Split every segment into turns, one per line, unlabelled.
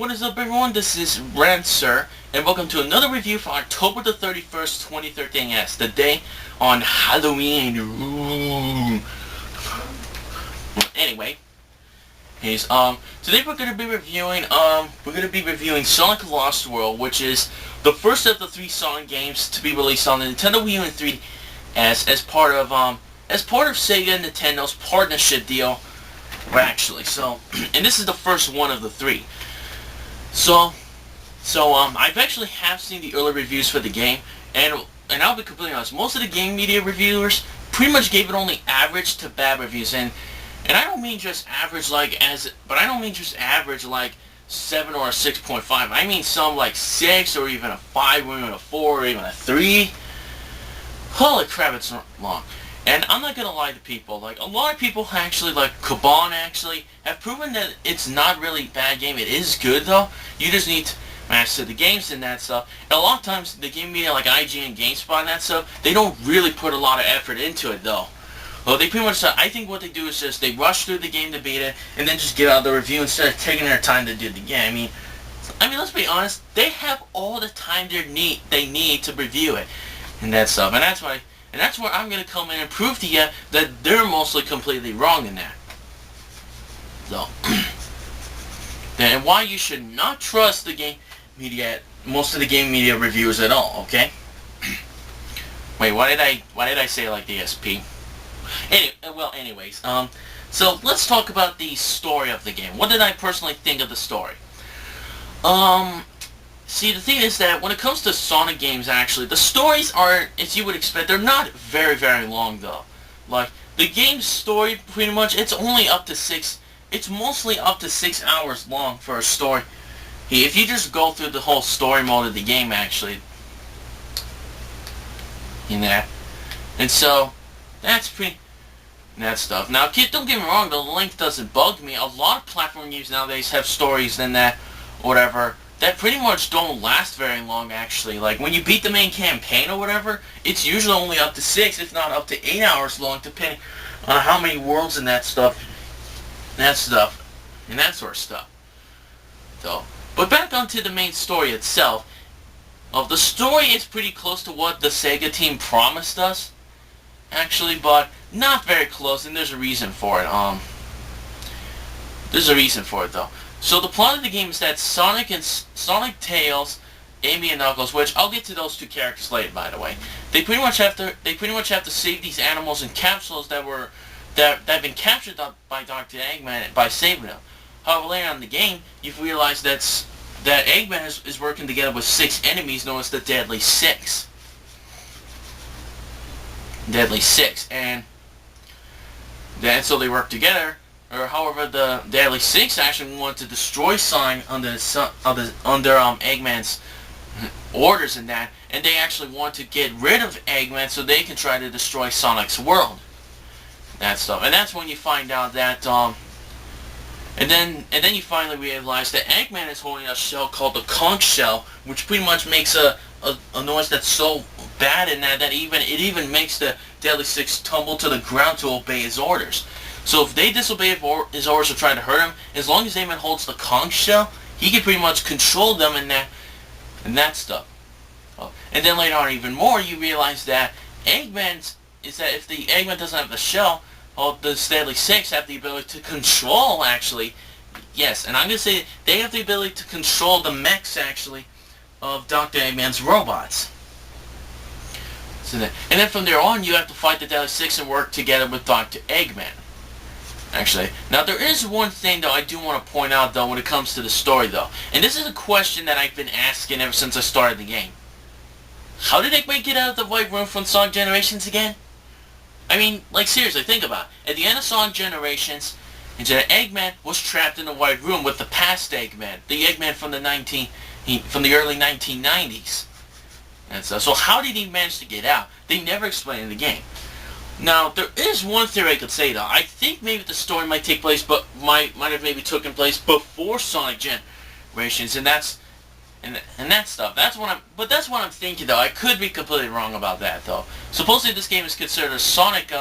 What is up, everyone? This is Rancer, and welcome to another review for October the 31st, 2013. Yes, the day on Halloween. Ooh. Anyway, today we're gonna be reviewing Sonic Lost World, which is the first of the three Sonic games to be released on the Nintendo Wii U and 3DS as part of Sega and Nintendo's partnership deal. Well, actually, and this is the first one of the three. I've actually have seen the early reviews for the game, and I'll be completely honest, most of the game media reviewers pretty much gave it only average to bad reviews, and I don't mean just average like 7 or a 6.5. I mean some like 6 or even a 5 or even a 4 or even a 3. Holy crap, it's long. And I'm not gonna lie to people, like, a lot of people actually, like Kaban actually, have proven that it's not really a bad game. It is good though. You just need to master the games and that stuff. And a lot of times, the game media like IGN and GameSpot and that stuff, they don't really put a lot of effort into it though. Well, they pretty much, I think what they do is just, they rush through the game to beat it, and then just get out the review instead of taking their time to do the game. I mean, let's be honest, they have all the time they need to review it and that stuff. And that's where I'm going to come in and prove to you that they're mostly completely wrong in that. So, and why you should not trust the game media, most of the game media reviewers at all, okay? Wait, why did I say it like the SP? Anyways, so let's talk about the story of the game. What did I personally think of the story? See, the thing is that when it comes to Sonic games, actually, the stories are, as you would expect, they're not very, very long, though. Like, the game's story, pretty much, it's mostly up to 6 hours long for a story. If you just go through the whole story mode of the game, actually. And so, that's that stuff. Now, don't get me wrong, the length doesn't bug me. A lot of platform games nowadays have stories and that, whatever, that pretty much don't last very long, actually. Like, when you beat the main campaign or whatever, it's usually only up to 6, if not up to 8 hours long, depending on how many worlds and that sort of stuff. So, but back onto the main story itself. The story is pretty close to what the Sega team promised us, actually, but not very close, and there's a reason for it. There's a reason for it, though. So the plot of the game is that Sonic, Tails, Amy, and Knuckles, which I'll get to those two characters later, by the way. They pretty much have to save these animals and capsules that have been captured by Dr. Eggman by saving them. However, later on in the game, you've realized that Eggman is working together with 6 enemies known as the Deadly Six. And so they work together. Or however, the Deadly Six actually want to destroy Sonic under Eggman's orders and that, and they actually want to get rid of Eggman so they can try to destroy Sonic's world. That stuff, and that's when you find out that and then you finally realize that Eggman is holding a shell called the conch shell, which pretty much makes a noise that's so bad in that it even makes the Deadly Six tumble to the ground to obey his orders. So if they disobey his orders or try to hurt him, as long as Eggman holds the conch shell, he can pretty much control them and that stuff. And then later on, even more, you realize that if the Eggman doesn't have the shell, the Deadly Six have the ability to control, actually, yes, and I'm going to say they have the ability to control the mechs, actually, of Dr. Eggman's robots. And then from there on, you have to fight the Deadly Six and work together with Dr. Eggman. Actually, now there is one thing though I do want to point out though when it comes to the story though, and this is a question that I've been asking ever since I started the game. How did Eggman get out of the White Room from Sonic Generations again? I mean, like seriously, think about it. At the end of Sonic Generations, Eggman was trapped in the White Room with the past Eggman, the Eggman from the early 1990s. And so how did he manage to get out? They never explain in the game. Now, there is one theory I could say though. I think maybe the story might take place, but might have maybe taken place before Sonic Generations, and that stuff. That's what I'm thinking though. I could be completely wrong about that though. Supposedly this game is considered a Sonic,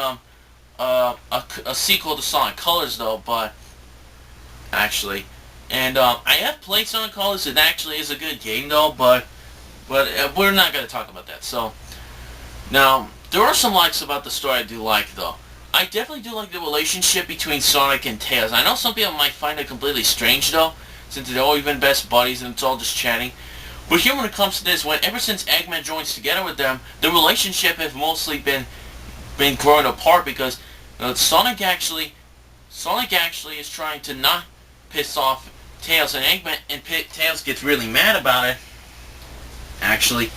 a sequel to Sonic Colors though, but actually, And I have played Sonic Colors. It actually is a good game though, but we're not going to talk about that. So now there are some likes about the story I do like though. I definitely do like the relationship between Sonic and Tails. I know some people might find it completely strange though, since they've always been best buddies and it's all just chatting. But here when it comes to this, ever since Eggman joins together with them, the relationship has mostly been growing apart because Sonic actually is trying to not piss off Tails, and Tails gets really mad about it. Actually,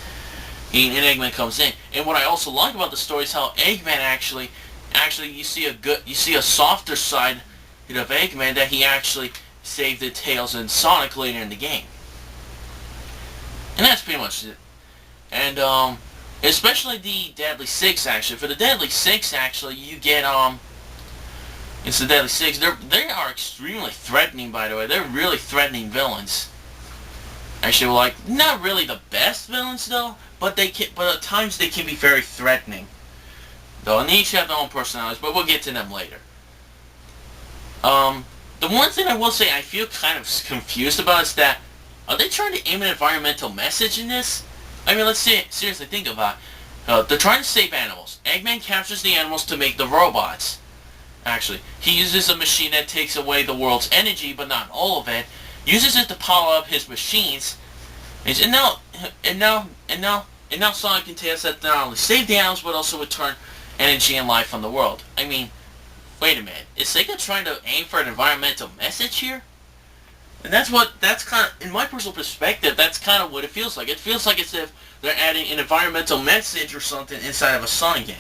and Eggman comes in. And what I also like about the story is how Eggman actually you see a softer side of Eggman, that he actually saved the Tails and Sonic later in the game. And that's pretty much it. And especially the Deadly Six actually. For the Deadly Six actually, you get it's the Deadly Six. They are extremely threatening, by the way. They're really threatening villains. Actually, like, not really the best villains though, but at times they can be very threatening. Though, and they each have their own personalities, but we'll get to them later. The one thing I will say I feel kind of confused about is that, are they trying to aim an environmental message in this? I mean, let's seriously think about it. They're trying to save animals. Eggman captures the animals to make the robots. Actually, he uses a machine that takes away the world's energy, but not all of it. Uses it to power up his machines. And now Sonic and Tails have not only saved the animals, but also return energy and life on the world. I mean, wait a minute. Is Sega trying to aim for an environmental message here? And that's kind of, in my personal perspective, that's kind of what it feels like. It feels like as if they're adding an environmental message or something inside of a Sonic game.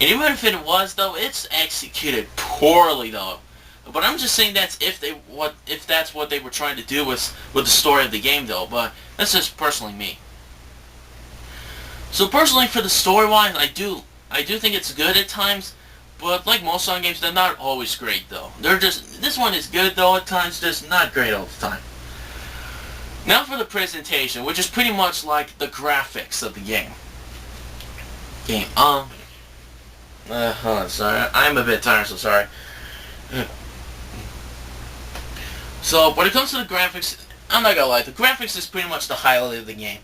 And even if it was, though, it's executed poorly, though. But I'm just saying that's if that's what they were trying to do with the story of the game, though. But that's just personally me. So personally, for the story-wise, I do think it's good at times. But like most Sonic games, they're not always great, though. This one is good, though, at times, just not great all the time. Now for the presentation, which is pretty much like the graphics of the game. Hold on, sorry. I'm a bit tired, so sorry. So, when it comes to the graphics, I'm not gonna lie, the graphics is pretty much the highlight of the game.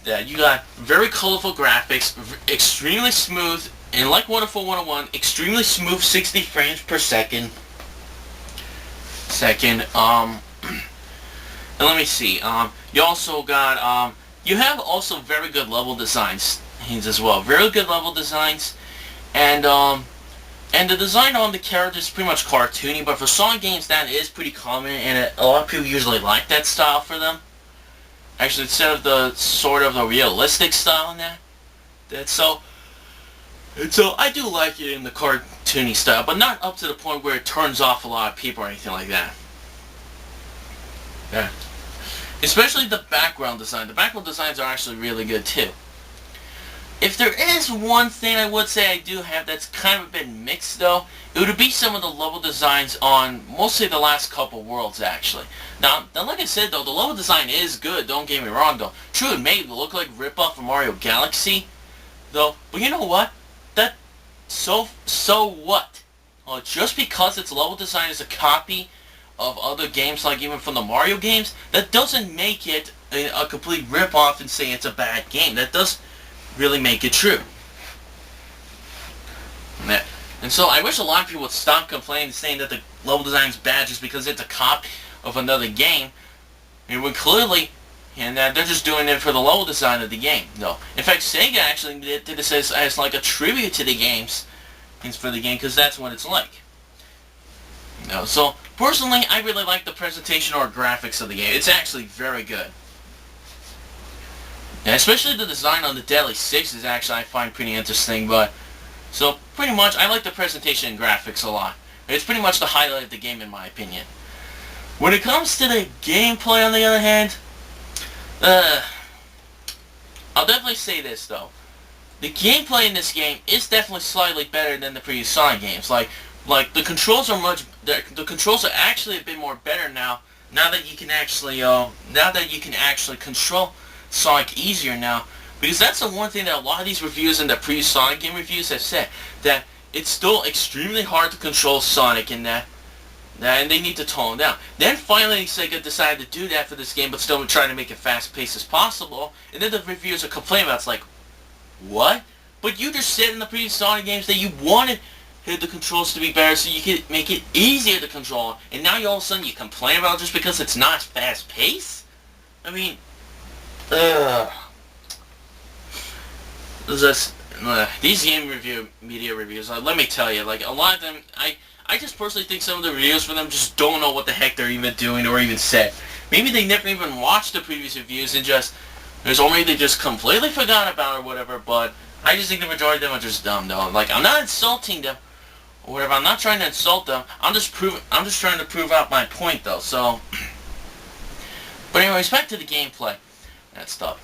That you got very colorful graphics, extremely smooth, and like Wonderful 101, extremely smooth 60 frames per second. And let me see, you also got, you have also very good level designs as well. Very good level designs, and the design on the characters is pretty much cartoony, but for Sonic games that is pretty common, and a lot of people usually like that style for them. Actually, instead of the sort of the realistic style in that. So I do like it in the cartoony style, but not up to the point where it turns off a lot of people or anything like that. Yeah. Especially the background design. The background designs are actually really good too. If there is one thing I would say I do have that's kind of been mixed though, it would be some of the level designs on mostly the last couple worlds actually. Now like I said though, the level design is good, don't get me wrong though. True, it may look like rip-off of Mario Galaxy though, but you know what? So what? Just because its level design is a copy of other games, like even from the Mario games, that doesn't make it a complete rip-off and say it's a bad game. That does really make it true. And so I wish a lot of people would stop complaining, saying that the level design is bad just because it's a copy of another game. It would clearly, and they're just doing it for the level design of the game. No, in fact, Sega actually did this as like a tribute to the games, for the game, because that's what it's like. No, so personally, I really like the presentation or graphics of the game. It's actually very good. Yeah, especially the design on the Deadly Six is actually, I find pretty interesting, but, so, pretty much, I like the presentation and graphics a lot. It's pretty much the highlight of the game, in my opinion. When it comes to the gameplay, on the other hand, I'll definitely say this, though. The gameplay in this game is definitely slightly better than the previous Sonic games. Like the controls are the controls are actually a bit more better now that you can actually, control Sonic easier now, because that's the one thing that a lot of these reviews and the previous Sonic game reviews have said, that it's still extremely hard to control Sonic in that And they need to tone down. Then finally Sega decided to do that for this game, but still trying to make it fast-paced as possible. And then the reviewers are complaining about it. It's like, what? But you just said in the previous Sonic games that you wanted the controls to be better so you could make it easier to control. And now all of a sudden you complain about it just because it's not fast-paced? I mean, these game media reviews, let me tell you, like, a lot of them, I just personally think some of the reviews for them just don't know what the heck they're even doing or even said. Maybe they never even watched the previous reviews and or maybe they just completely forgot about it or whatever, but I just think the majority of them are just dumb, though. Like, I'm not insulting them or whatever. I'm not trying to insult them. I'm just trying to prove out my point, though. So, but anyways, back to the gameplay. That stuff.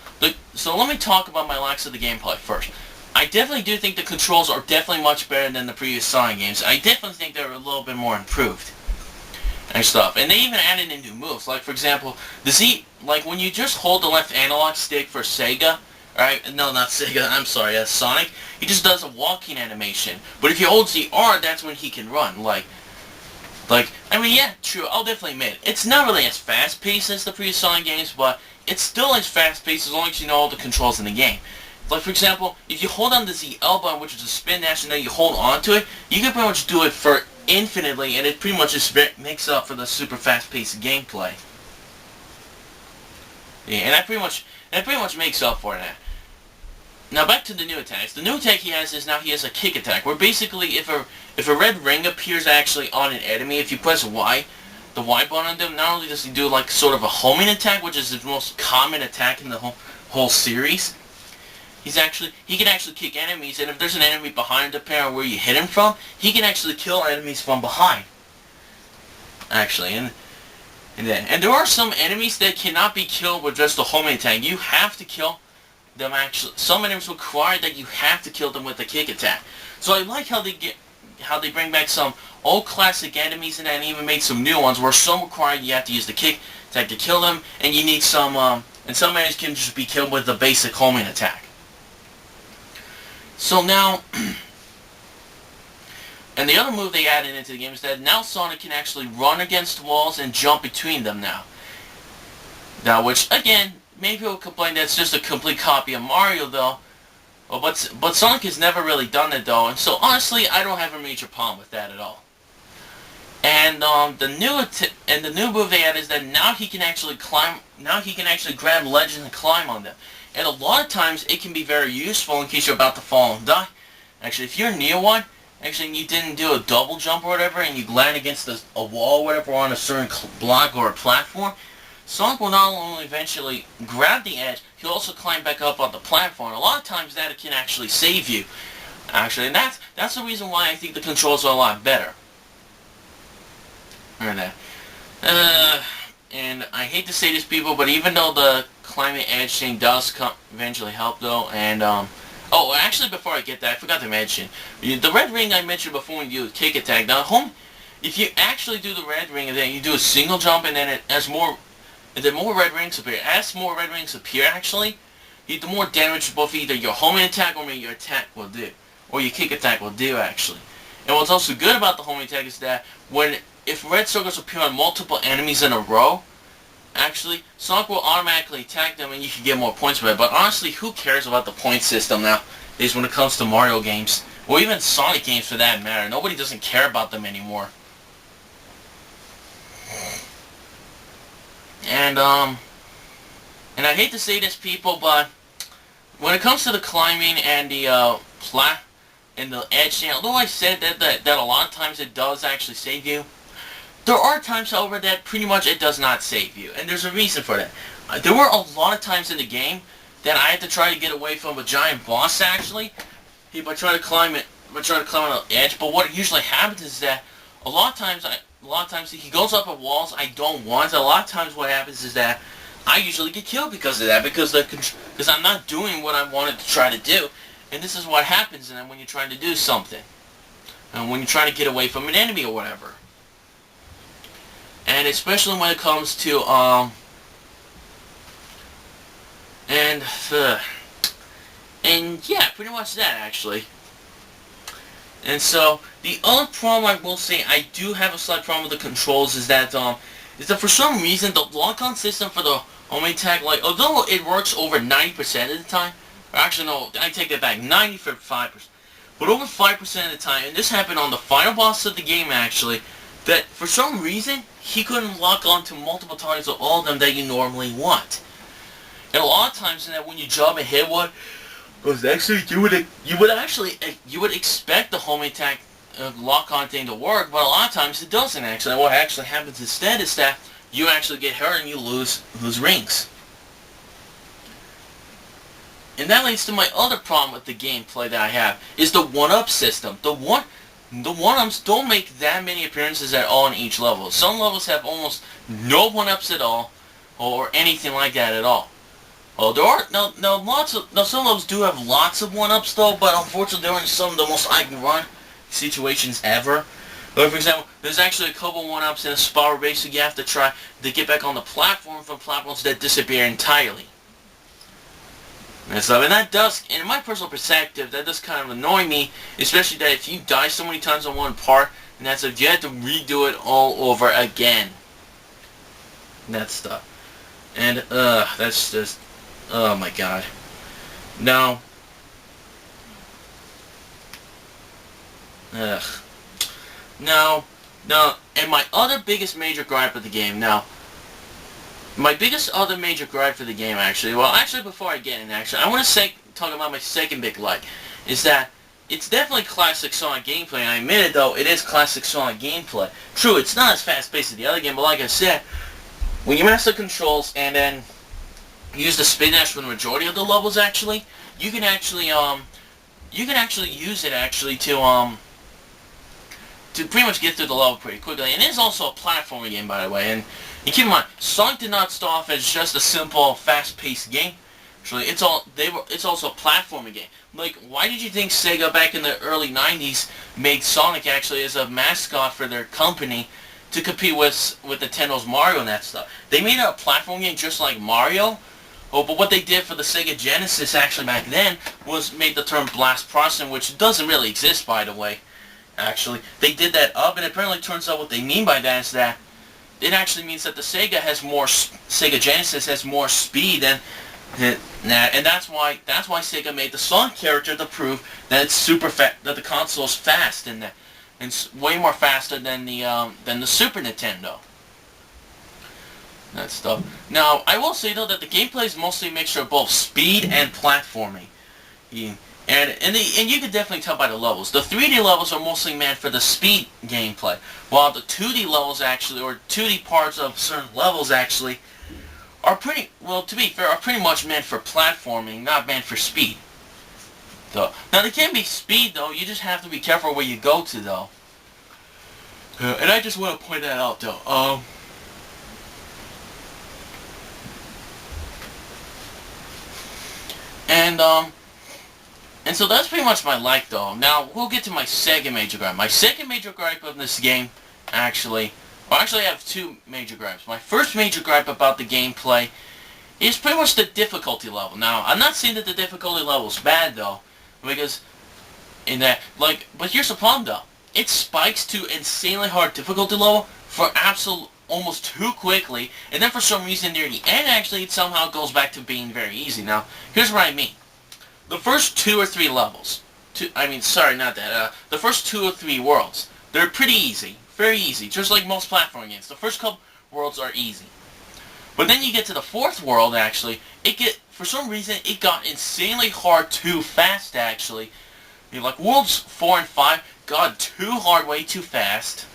So let me talk about my likes of the gameplay first. I definitely do think the controls are definitely much better than the previous Sonic games. I definitely think they're a little bit more improved and stuff. And they even added in new moves. Like, for example, like when you just hold the left analog stick for Sega, right? No, not Sega, I'm sorry, Sonic, he just does a walking animation. But if you hold ZR, that's when he can run. Like, I mean, yeah, true, I'll definitely admit, it's not really as fast-paced as the previous Sonic games, but it's still as fast-paced as long as you know all the controls in the game. Like, for example, if you hold on the ZL button, which is a spin dash, and then you hold on to it, you can pretty much do it for infinitely, and it pretty much just makes up for the super fast-paced gameplay. Yeah, and that pretty much makes up for that. Now back to the new attacks. The new attack he has is now he has a kick attack, where basically if a red ring appears actually on an enemy, if you press Y, the Y button on them, not only does he do like sort of a homing attack, which is the most common attack in the whole series, he can actually kick enemies, and if there's an enemy behind depending on where you hit him from, he can actually kill enemies from behind. Actually, and there are some enemies that cannot be killed with just a homing attack. You have to kill them actually. Some enemies require that you have to kill them with a kick attack. So I like how they bring back some old classic enemies and even make some new ones where some require you have to use the kick attack to kill them, and you need some and some enemies can just be killed with the basic homing attack. So now, and the other move they added into the game is that now Sonic can actually run against walls and jump between them now. Now, which again, maybe people complain that it's just a complete copy of Mario though. Well, but Sonic has never really done it though, and so honestly, I don't have a major problem with that at all. And the new move they added is that now he can actually climb. Now he can actually grab ledges and climb on them. And a lot of times it can be very useful in case you're about to fall and die. Actually, if you're near one, actually you didn't do a double jump or whatever, and you land against a wall or whatever on a certain block or a platform, Sonic will not only eventually grab the edge, he'll also climb back up on the platform. A lot of times that can actually save you. Actually, and that's the reason why I think the controls are a lot better. And I hate to say this, people, but even though the climbing edge thing does eventually help, though, and oh, actually, before I get that, I forgot to mention the red ring I mentioned before when you do a kick attack. Now, if you actually do the red ring and then you do a single jump and then more red rings appear. As more red rings appear, actually, the more damage both either your homing attack or maybe your attack will do, or your kick attack will do, actually. And what's also good about the homing attack is that if red circles appear on multiple enemies in a row, actually, Sonic will automatically attack them and you can get more points for it. But honestly, who cares about the point system nowadays when it comes to Mario games? Or even Sonic games for that matter. Nobody doesn't care about them anymore. And I hate to say this, people, but when it comes to the climbing and the edge thing, although I said that a lot of times it does actually save you, there are times, however, that pretty much it does not save you, and there's a reason for that. There were a lot of times in the game that I had to try to get away from a giant boss, actually, by trying to climb on the edge. But what usually happens is that a lot of times he goes up at walls I don't want. A lot of times what happens is that I usually get killed because of that, because I'm not doing what I wanted to try to do. And this is what happens when you're trying to do something, and when you're trying to get away from an enemy or whatever. And especially when it comes to and yeah, pretty much that, actually. And so the other problem I will say I do have a slight problem with the controls is that for some reason the lock-on system for the homing tag, like, although it works over 90% of the time, or actually no, I take that back, 95%, but over 5% of the time, and this happened on the final boss of the game actually, that for some reason he couldn't lock on to multiple targets of all of them that you normally want. And a lot of times in that when you jump and hit one, because actually you would expect the home attack lock-on thing to work, but a lot of times it doesn't actually. What actually happens instead is that you actually get hurt and you lose rings. And that leads to my other problem with the gameplay that I have, is the one-up system. The one-ups don't make that many appearances at all in each level. Some levels have almost no one-ups at all, or anything like that at all. Oh, there are some levels do have lots of one-ups though, but unfortunately there are some of the most I-can-run situations ever. Like for example, there's actually a couple one-ups in a spot where basically you have to try to get back on the platform from platforms that disappear entirely. And stuff, and that does, in my personal perspective, that does kind of annoy me, especially that if you die so many times on one part, and that's if you have to redo it all over again. And that stuff. And, that's just, oh my god. Now, Now, and my other biggest major gripe of the game, my biggest other major gripe for the game actually, before I get in actually, I want to talk about my second big gripe, is that it's definitely classic Sonic gameplay, and I admit it though, it is classic Sonic gameplay. True, it's not as fast paced as the other game, but like I said, when you master controls and then use the spin dash for the majority of the levels actually, you can actually use it actually to pretty much get through the level pretty quickly. And it is also a platforming game, by the way. And keep in mind, Sonic did not start off as just a simple, fast-paced game. Actually, it's also a platforming game. Like, why did you think Sega back in the early 90s made Sonic actually as a mascot for their company to compete with Nintendo's Mario and that stuff? They made it a platform game just like Mario. Oh, but what they did for the Sega Genesis actually back then was made the term blast processing, which doesn't really exist, by the way. Actually, they did that up, and it apparently turns out what they mean by that is that it actually means that the Sega Genesis has more speed than that, and that's why Sega made the Sonic character to prove that it's super fast, that the console is fast, and it's way more faster than the Super Nintendo. That stuff. Now, I will say though that the gameplay is mostly a mixture of both speed and platforming. And you can definitely tell by the levels. The 3D levels are mostly meant for the speed gameplay, while the 2D levels actually, or 2D parts of certain levels actually, are pretty much meant for platforming, not meant for speed. Though. Now they can be speed though, you just have to be careful where you go to though. And I just want to point that out though. And so that's pretty much my like though. Now, we'll get to my second major gripe. My second major gripe of this game, actually I have two major gripes. My first major gripe about the gameplay is pretty much the difficulty level. Now, I'm not saying that the difficulty level is bad though, because but here's the problem though. It spikes to insanely hard difficulty level for almost too quickly, and then for some reason near the end actually it somehow goes back to being very easy. Now, here's what I mean. The first 2 or 3 levels, the first 2 or 3 worlds, they're pretty easy, very easy, just like most platform games. The first couple worlds are easy. But then you get to the 4th world actually, for some reason it got insanely hard too fast actually. Like worlds 4 and 5 got too hard way too fast.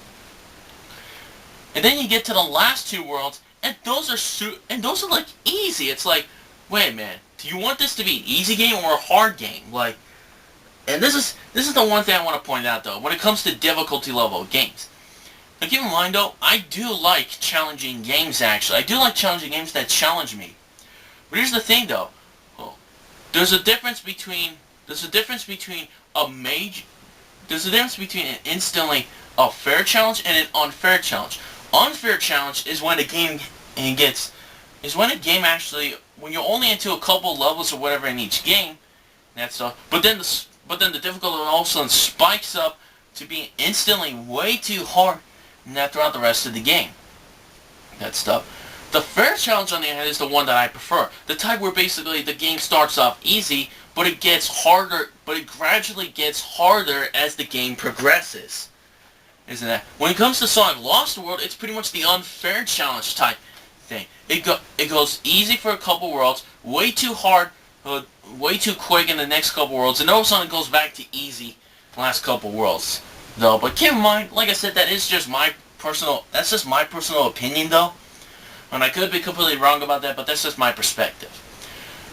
And then you get to the last 2 worlds, and those are like easy. It's like, wait man, do you want this to be an easy game or a hard game? Like, and this is the one thing I want to point out though, when it comes to difficulty level of games. Now keep in mind though, I do like challenging games actually. I do like challenging games that challenge me. But here's the thing though, there's a difference between an instantly a fair challenge and an unfair challenge. Unfair challenge is when a game actually, when you're only into a couple levels or whatever in each game, that stuff. But then but then the difficulty all of a sudden spikes up to be instantly way too hard throughout the rest of the game. That stuff. The fair challenge on the other hand is the one that I prefer. The type where basically the game starts off easy, but it gets harder, but it gradually gets harder as the game progresses. Isn't that? When it comes to Sonic Lost World, it's pretty much the unfair challenge type thing. It goes easy for a couple worlds, way too hard, way too quick in the next couple worlds, and all of a sudden it goes back to easy last couple worlds. Though, but keep in mind, like I said, that's just my personal opinion though. And I could be completely wrong about that, but that's just my perspective.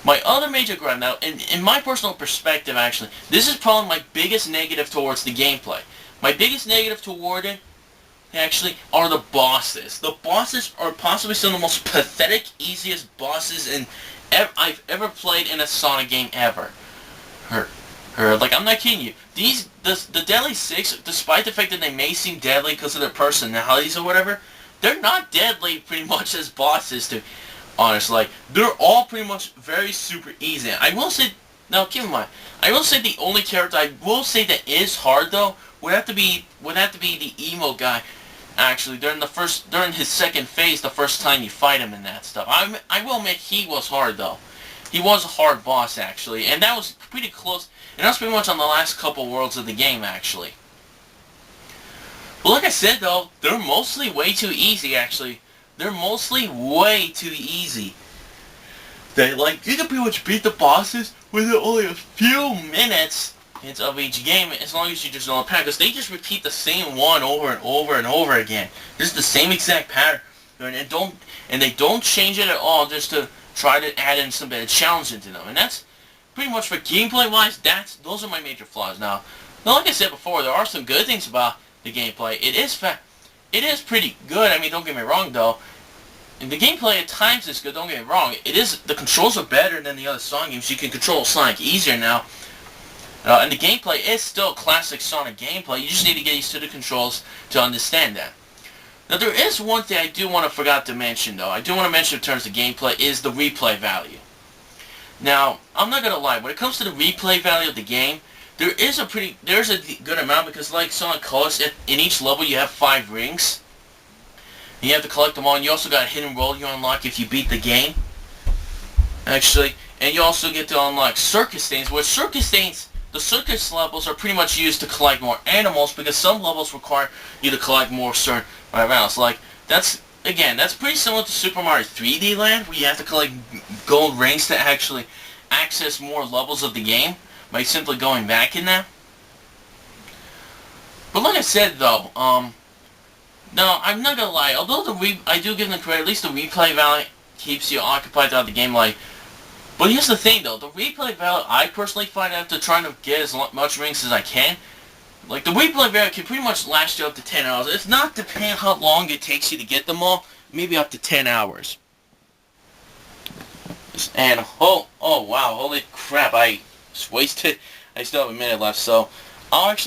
My other major gripe now, in my personal perspective actually, this is probably my biggest negative towards the gameplay. My biggest negative toward it, actually, are the bosses. The bosses are possibly some of the most pathetic, easiest bosses I've ever played in a Sonic game ever. Like, I'm not kidding you. The Deadly Six, despite the fact that they may seem deadly because of their personalities or whatever, they're not deadly pretty much as bosses to honestly. Like, they're all pretty much very super easy. I will say, now keep in mind, I will say the only character I will say that is hard though would have to be the emo guy. Actually, during his second phase, the first time you fight him and that stuff. I will admit he was hard though. He was a hard boss actually, and that was pretty close. And that was pretty much on the last couple worlds of the game actually. But like I said though, they're mostly way too easy actually. They're mostly way too easy. You can pretty much beat the bosses within only a few minutes of each game, as long as you just know the pattern, because they just repeat the same one over and over and over again. Just the same exact pattern, and they don't change it at all just to try to add in some bit of challenge into them. And that's pretty much for gameplay-wise. Those are my major flaws. Now, like I said before, there are some good things about the gameplay. It is pretty good. I mean, don't get me wrong though. And the gameplay at times is good. Don't get me wrong. The controls are better than the other Sonic games. You can control Sonic easier now. And the gameplay is still classic Sonic gameplay. You just need to get used to the controls to understand that. Now there is one thing I do want to forget to mention though. I do want to mention in terms of gameplay is the replay value. Now, I'm not going to lie. When it comes to the replay value of the game, there's a good amount because like Sonic Colors, in each level you have 5 rings. You have to collect them all, and you also got a hidden world you unlock if you beat the game. Actually, and you also get to unlock circus stains, which the circus levels are pretty much used to collect more animals because some levels require you to collect more certain rounds. Like, that's pretty similar to Super Mario 3D Land, where you have to collect gold rings to actually access more levels of the game by simply going back in there. But like I said though, no, I'm not gonna lie. Although I do give them credit, at least the replay value keeps you occupied throughout the game. Like, but here's the thing though, the replay value I personally find after trying to get as much rings as I can, like the replay value can pretty much last you up to 10 hours. It's not depending how long it takes you to get them all, maybe up to 10 hours. And oh wow, holy crap! I just wasted. I still have a minute left, so I'll actually.